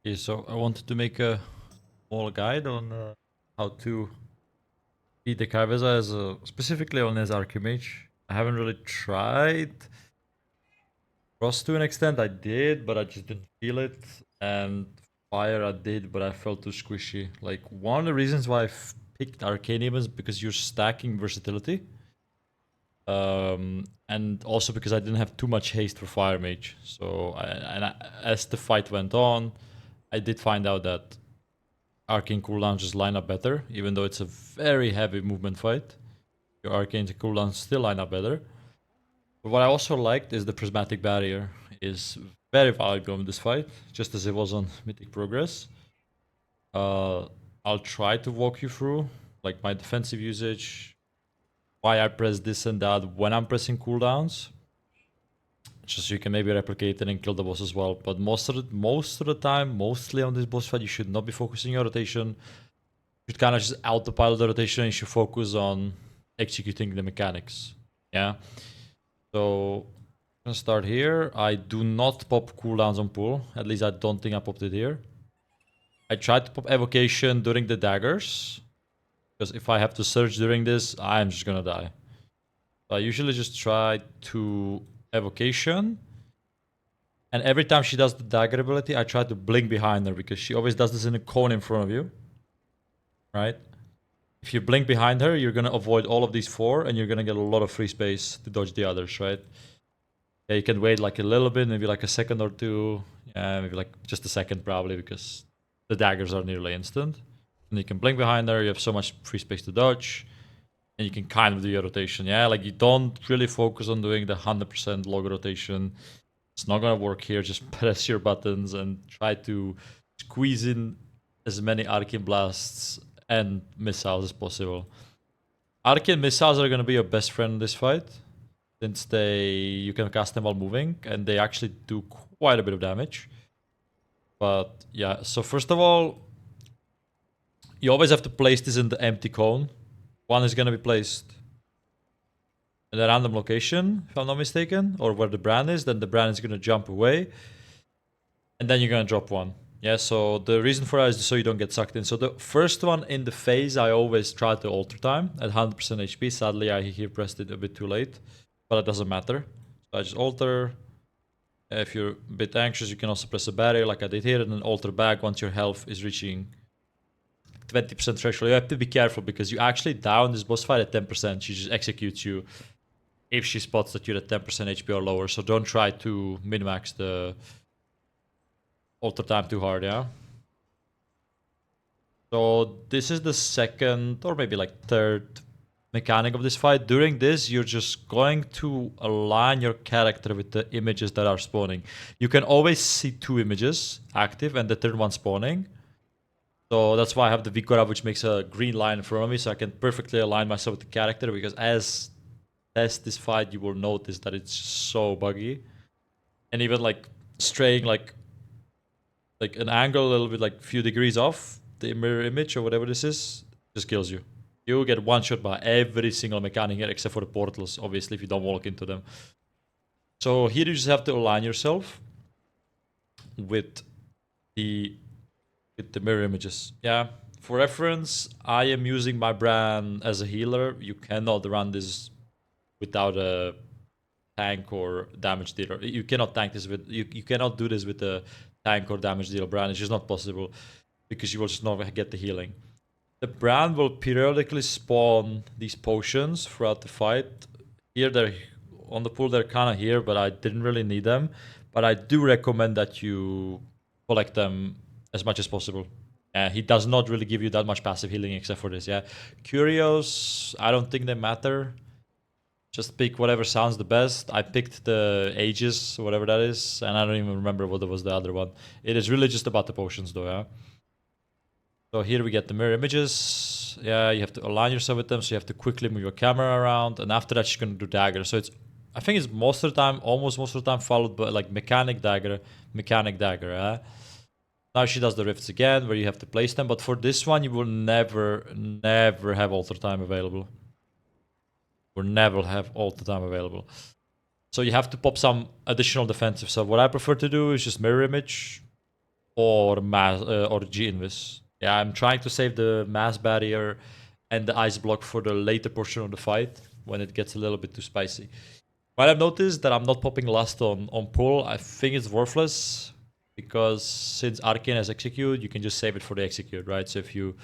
Okay, so I wanted to make a small guide on how to beat the Ky'veza as specifically on his Archimage. I haven't really tried Frost to an extent. I did, but I just didn't feel it. And Fire I did, but I felt too squishy. Like one of the reasons why I picked Arcanium is because you're stacking versatility. And also because I didn't have too much haste for Fire Mage. So as the fight went on, I did find out that Arcane cooldowns just line up better, even though it's a very heavy movement fight. Your Arcane cooldowns still line up better. But what I also liked is the Prismatic Barrier is very valuable in this fight, just as it was on Mythic Progress. I'll try to walk you through like my defensive usage, why I press this and that when I'm pressing cooldowns, just so you can maybe replicate it and kill the boss as well. But most of the time, mostly on this boss fight, you should not be focusing your rotation. You should kind of just autopilot the rotation and you should focus on executing the mechanics. Yeah. So I'm gonna start here. I do not pop cooldowns on pull. At least I don't think I popped it here. I tried to pop evocation during the daggers, because if I have to surge during this, I'm just gonna die. So I usually just try to evocation. And every time she does the dagger ability, I try to blink behind her because she always does this in a cone in front of you. Right? If you blink behind her, you're gonna avoid all of these four and you're gonna get a lot of free space to dodge the others, right? Yeah, you can wait like a little bit, maybe like a second or two. Yeah, maybe like just a second probably because the daggers are nearly instant. And you can blink behind her, you have so much free space to dodge. And you can kind of do your rotation. Yeah, like you don't really focus on doing the 100% log rotation. It's not gonna work here. Just press your buttons and try to squeeze in as many Arcane Blasts and missiles as possible. Arcane missiles are gonna be your best friend in this fight, since you can cast them while moving, and they actually do quite a bit of damage. But yeah, so first of all, you always have to place this in the empty cone. One is gonna be placed in a random location, if I'm not mistaken, or where the brand is, then the brand is gonna jump away, and then you're gonna drop one. Yeah, so the reason for that is so you don't get sucked in. So the first one in the phase, I always try to alter time at 100% HP. Sadly, I here pressed it a bit too late, but it doesn't matter. So I just alter. If you're a bit anxious, you can also press a barrier like I did here, and then alter back once your health is reaching 20% threshold. You have to be careful because you actually down this boss fight at 10%. She just executes you if she spots that you're at 10% HP or lower. So don't try to min-max the alter time too hard, yeah? So this is the second or maybe like third mechanic of this fight. During this, you're just going to align your character with the images that are spawning. You can always see two images active and the third one spawning. So that's why I have the Vikora, which makes a green line in front of me, so I can perfectly align myself with the character, because as this fight, you will notice that it's so buggy. And even like straying like an angle a little bit, like few degrees off the mirror image or whatever this is, just kills you. You get one shot by every single mechanic here except for the portals, obviously, if you don't walk into them. So here you just have to align yourself with the mirror images. Yeah. For reference, I am using my brand as a healer. You cannot run this without a tank or damage dealer. You cannot tank this with you cannot do this with a tank or damage dealer brand. It's just not possible because you will just not get the healing. The brand will periodically spawn these potions throughout the fight. Here they're on the pool, they're kind of here, but I didn't really need them. But I do recommend that you collect them as much as possible. He does not really give you that much passive healing except for this, yeah. Curios, I don't think they matter. Just pick whatever sounds the best. I picked the Aegis, whatever that is, and I don't even remember what was the other one. It is really just about the potions though, yeah. So here we get the mirror images. Yeah, you have to align yourself with them, so you have to quickly move your camera around, and after that she's gonna do dagger. So it's, I think it's most of the time, almost most of the time, followed by like mechanic dagger, yeah. Now she does the rifts again, where you have to place them, but for this one you will never have alter time available. Will never have alter time available. So you have to pop some additional defensive. So what I prefer to do is just mirror image, or G Invis. Yeah, I'm trying to save the mass barrier and the ice block for the later portion of the fight when it gets a little bit too spicy. But I've noticed that I'm not popping last on pull. I think it's worthless because since Arcane has execute, you can just save it for the execute, right? So if you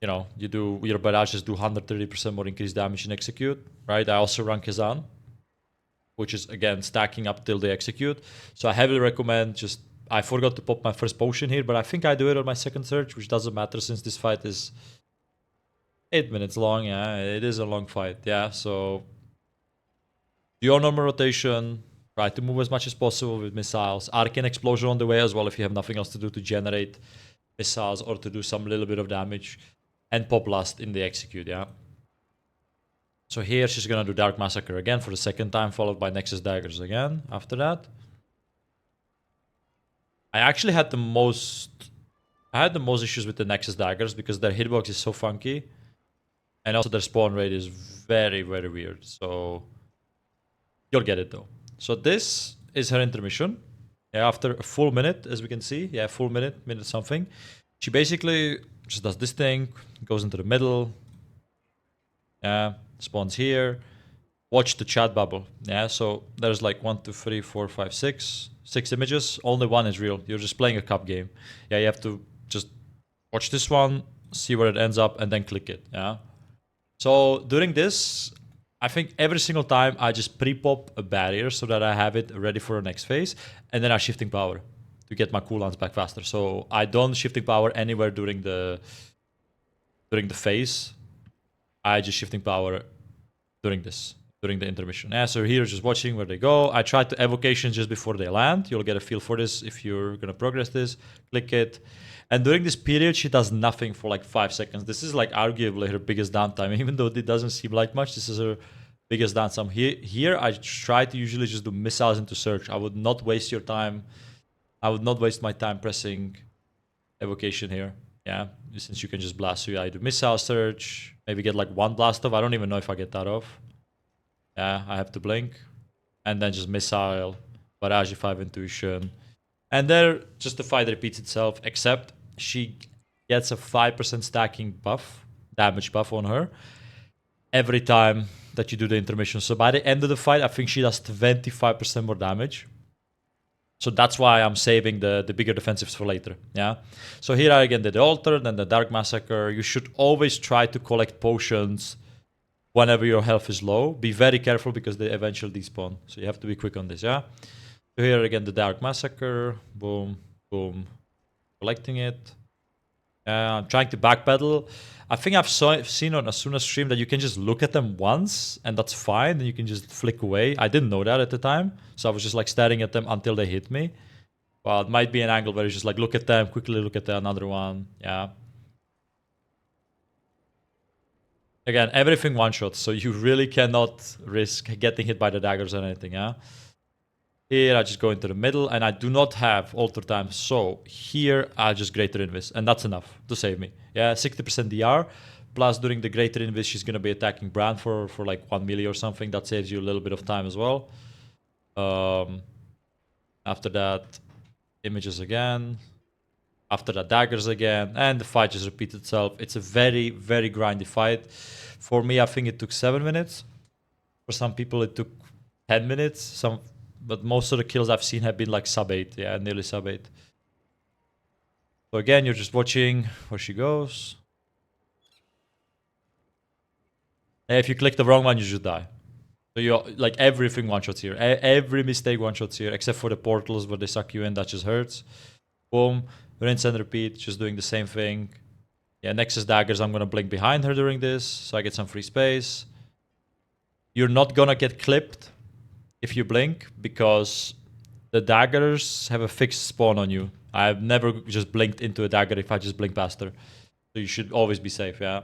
do your barrages do 130% more increased damage in execute, right? I also run Kazan, which is again stacking up till they execute. So I heavily recommend I forgot to pop my first potion here, but I think I do it on my second search, which doesn't matter since this fight is 8 minutes long. Yeah, it is a long fight. Yeah, so do your normal rotation, try to move as much as possible with missiles. Arcane explosion on the way as well if you have nothing else to do to generate missiles or to do some little bit of damage. And pop last in the execute, yeah. So here she's gonna do Dark Massacre again for the second time, followed by Nexus Daggers again after that. I actually had the most issues with the Nexus Daggers because their hitbox is so funky. And also their spawn rate is very, very weird. So you'll get it though. So this is her intermission. Yeah, after a full minute, as we can see. Yeah, full minute something. She basically just does this thing, goes into the middle. Yeah, spawns here. Watch the chat bubble. Yeah, so there's like 1, 2, 3, 4, 5, 6. 6 images. Only one is real. You're just playing a cup game. Yeah, you have to just watch this one, see where it ends up, and then click it. Yeah. So during this, I think every single time I just pre-pop a barrier so that I have it ready for the next phase, and then I'm shifting power to get my cooldowns back faster. So I don't shifting power anywhere during the phase. I just shifting power during the intermission. Yeah, so here just watching where they go. I try to evocation just before they land. You'll get a feel for this if you're gonna progress this. Click it. And during this period, she does nothing for like 5 seconds. This is like arguably her biggest downtime. Even though it doesn't seem like much, this is her biggest downtime. Here I try to usually just do missiles into search. I would not waste your time. I would not waste my time pressing evocation here. Yeah, since you can just blast. So I do missile search. Maybe get like 1 blast off. I don't even know if I get that off. Yeah, I have to blink. And then just missile, barrage 5 intuition. And there, just the fight repeats itself, except she gets a 5% stacking buff, damage buff on her, every time that you do the intermission. So by the end of the fight, I think she does 25% more damage. So that's why I'm saving the bigger defensives for later, yeah? So here I again did the altar, then the Dark Massacre. You should always try to collect potions whenever your health is low. Be very careful because they eventually despawn. So you have to be quick on this, yeah? So here again the Dark Massacre. Boom, boom. Collecting it. I'm trying to backpedal. I think I've seen on Asuna's stream that you can just look at them once and that's fine. And you can just flick away. I didn't know that at the time. So I was just like staring at them until they hit me. Well, it might be an angle where you just like look at them, quickly look at another one. Yeah. Again, everything one shot. So you really cannot risk getting hit by the daggers or anything. Yeah. Here I just go into the middle and I do not have alter time. So here I just greater invis and that's enough to save me. Yeah, 60% DR. Plus during the greater invis she's gonna be attacking Bran for like 1 milli or something. That saves you a little bit of time as well. After that, images again. After that, daggers again. And the fight just repeats itself. It's a very, very grindy fight. For me, I think it took 7 minutes. For some people it took 10 minutes. But most of the kills I've seen have been like sub 8. Yeah, nearly sub 8. So again, you're just watching where she goes. And if you click the wrong one, you just die. So you like everything one-shots here. Every mistake one-shots here, except for the portals where they suck you in. That just hurts. Boom. Rinse and repeat. Just doing the same thing. Yeah, Nexus Daggers, I'm going to blink behind her during this. So I get some free space. You're not going to get clipped if you blink, because the daggers have a fixed spawn on you. I've never just blinked into a dagger if I just blink past her. So you should always be safe, yeah.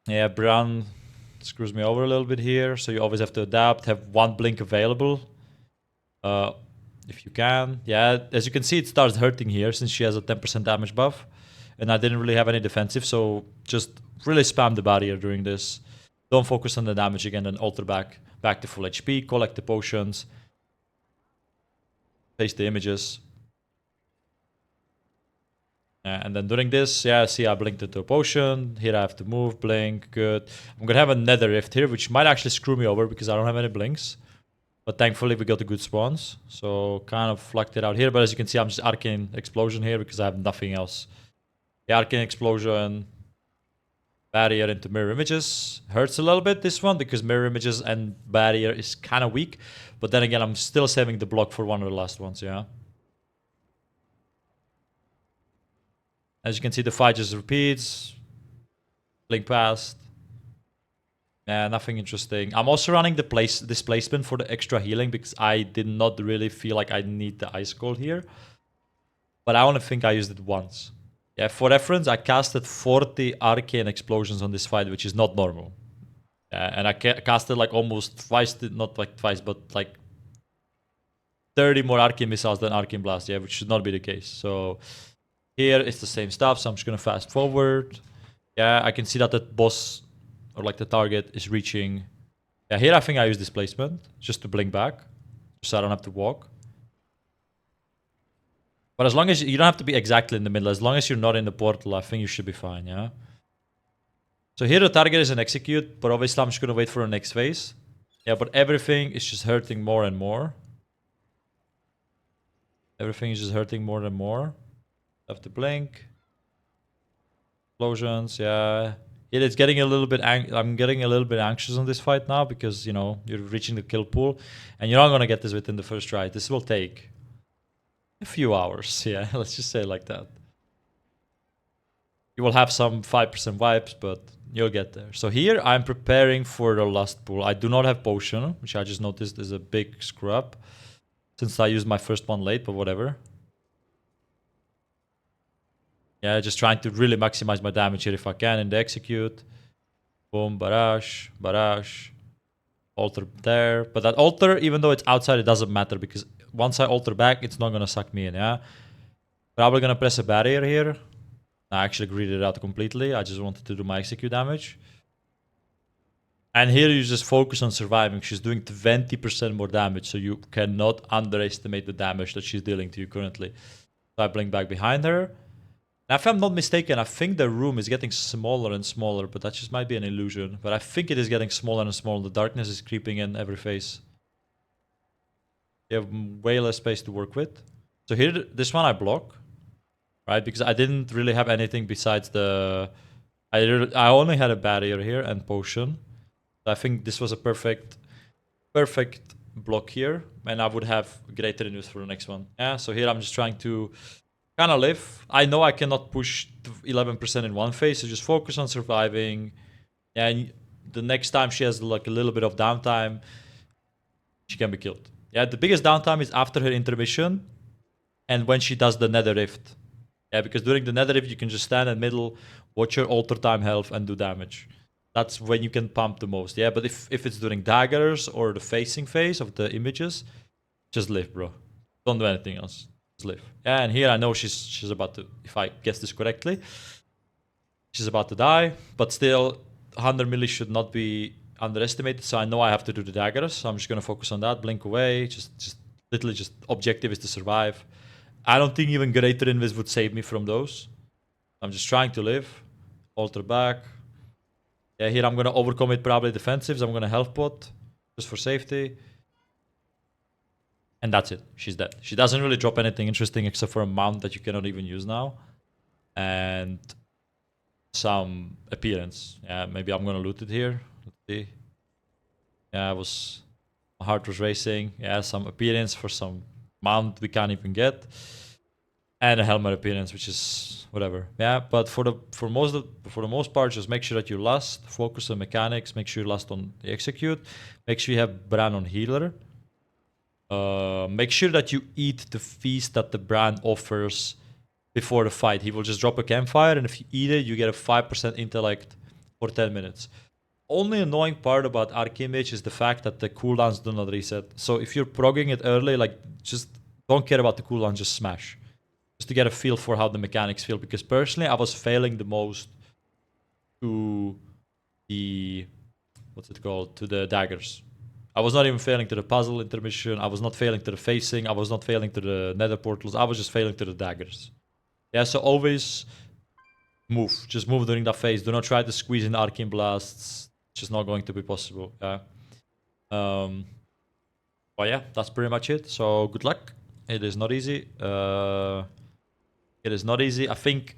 Yeah, Bran screws me over a little bit here, so you always have to adapt, have 1 blink available. If you can. Yeah, as you can see, it starts hurting here since she has a 10% damage buff. And I didn't really have any defensive, so just really spam the barrier during this. Don't focus on the damage again, and alter back to full HP, collect the potions. paste the images. And then during this, yeah, see, I blinked into a potion. Here I have to move, blink, good. I'm gonna have a nether rift here, which might actually screw me over because I don't have any blinks. But thankfully we got the good spawns. So kind of flucked it out here. But as you can see, I'm just arcane explosion here because I have nothing else. The arcane explosion, barrier into mirror images. Hurts a little bit, this one, because mirror images and barrier is kind of weak. But then again, I'm still saving the block for one of the last ones, yeah. As you can see, the fight just repeats. Blink past. Yeah, nothing interesting. I'm also running the displacement for the extra healing because I did not really feel like I need the ice cold here. But I only think I used it once. Yeah, for reference, I casted 40 arcane explosions on this fight, which is not normal. And I casted like almost twice, not like twice, but like 30 more arcane missiles than arcane blast, yeah, which should not be the case. So here it's the same stuff, so I'm just gonna fast forward. Yeah, I can see that the boss, or like the target, is reaching. Yeah, here I think I use displacement, just to blink back, so I don't have to walk. But as long as you don't have to be exactly in the middle, as long as you're not in the portal, I think you should be fine, yeah? So here the target is an execute, but obviously I'm just gonna wait for the next phase. Yeah, but everything is just hurting more and more. Everything is just hurting more and more. I have to blink. Explosions, yeah. It's getting a little bit. I'm getting a little bit anxious on this fight now because, you know, you're reaching the kill pool, and you're not gonna get this within the first try. This will take a few hours. Yeah, let's just say it like that. You will have some 5% vibes, but you'll get there. So here I'm preparing for the last pool. I do not have potion, which I just noticed is a big screw up since I used my first one late, but whatever. Yeah, just trying to really maximize my damage here if I can in the execute. Boom, barrage, barrage. Alter there. But that alter, even though it's outside, it doesn't matter because once I alter back, it's not gonna suck me in, yeah? Probably gonna press a barrier here. I actually greed it out completely. I just wanted to do my execute damage. And here you just focus on surviving. She's doing 20% more damage, so you cannot underestimate the damage that she's dealing to you currently. So I blink back behind her. Now, if I'm not mistaken, I think the room is getting smaller and smaller, but that just might be an illusion. But I think it is getting smaller and smaller. The darkness is creeping in every phase. You have way less space to work with. So here, this one I block, right? Because I didn't really have anything besides the... I only had a barrier here and potion. So I think this was a perfect block here. And I would have greater use for the next one. Yeah, so here I'm just trying to... kind of live. I know I cannot push 11% in one phase, so just focus on surviving. And the next time she has like a little bit of downtime, she can be killed. Yeah, the biggest downtime is after her intermission and when she does the nether rift. Yeah, because during the nether rift, you can just stand in the middle, watch your alter time health, and do damage. That's when you can pump the most. Yeah, but if it's during daggers or the facing phase of the images, just live, bro. Don't do anything else. Live. Yeah, and here I know she's about to, if I guess this correctly, she's about to die, but still 100 milli should not be underestimated, so I know I have to do the daggers, so I'm just gonna focus on that, blink away, just literally just objective is to survive. I don't think even greater invis would save me from those. I'm just trying to live. Alter back. Yeah, here I'm gonna overcommit probably defensives, I'm gonna health pot, just for safety. And that's it. She's dead. She doesn't really drop anything interesting except for a mount that you cannot even use now. And some appearance. Yeah, maybe I'm gonna loot it here. Let's see. Yeah, my heart was racing. Yeah, some appearance for some mount we can't even get. And a helmet appearance, which is whatever. Yeah, but for the most part, just make sure that you last. Focus on mechanics. Make sure you last on the execute. Make sure you have Bran on healer. Make sure that you eat the feast that the brand offers before the fight. He will just drop a campfire, and if you eat it, you get a 5% intellect for 10 minutes. Only annoying part about Arcane Mage is the fact that the cooldowns do not reset. So if you're progging it early, like, just don't care about the cooldown, just smash. Just to get a feel for how the mechanics feel. Because personally, I was failing the most to the... what's it called? To the daggers. I was not even failing to the puzzle intermission. I was not failing to the facing. I was not failing to the nether portals. I was just failing to the daggers. Yeah, so always move. Just move during that phase. Do not try to squeeze in arcane blasts. It's just not going to be possible. Yeah. But yeah, that's pretty much it. So good luck. It is not easy. It is not easy. I think,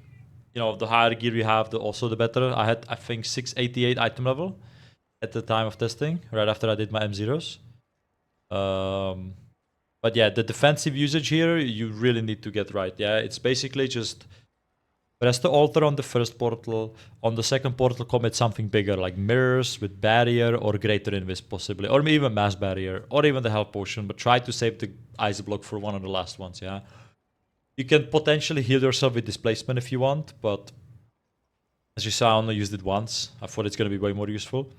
you know, the higher gear you have, the better. I had, I think, 688 item level at the time of testing, right after I did my M0s. But yeah, the defensive usage here, you really need to get right. Yeah, it's basically just press the altar on the first portal. On the second portal, commit something bigger, like mirrors with barrier or greater invis possibly, or even mass barrier, or even the health potion. But try to save the ice block for one of the last ones. Yeah, you can potentially heal yourself with displacement if you want, but as you saw, I only used it once. I thought it's gonna be way more useful.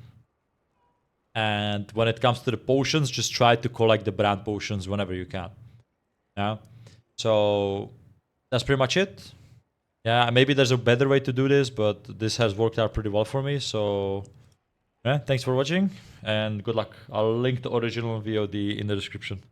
And when it comes to the potions, just try to collect the brand potions whenever you can. Yeah. So that's pretty much it. Yeah, maybe there's a better way to do this, but this has worked out pretty well for me. So yeah, thanks for watching and good luck. I'll link the original VOD in the description.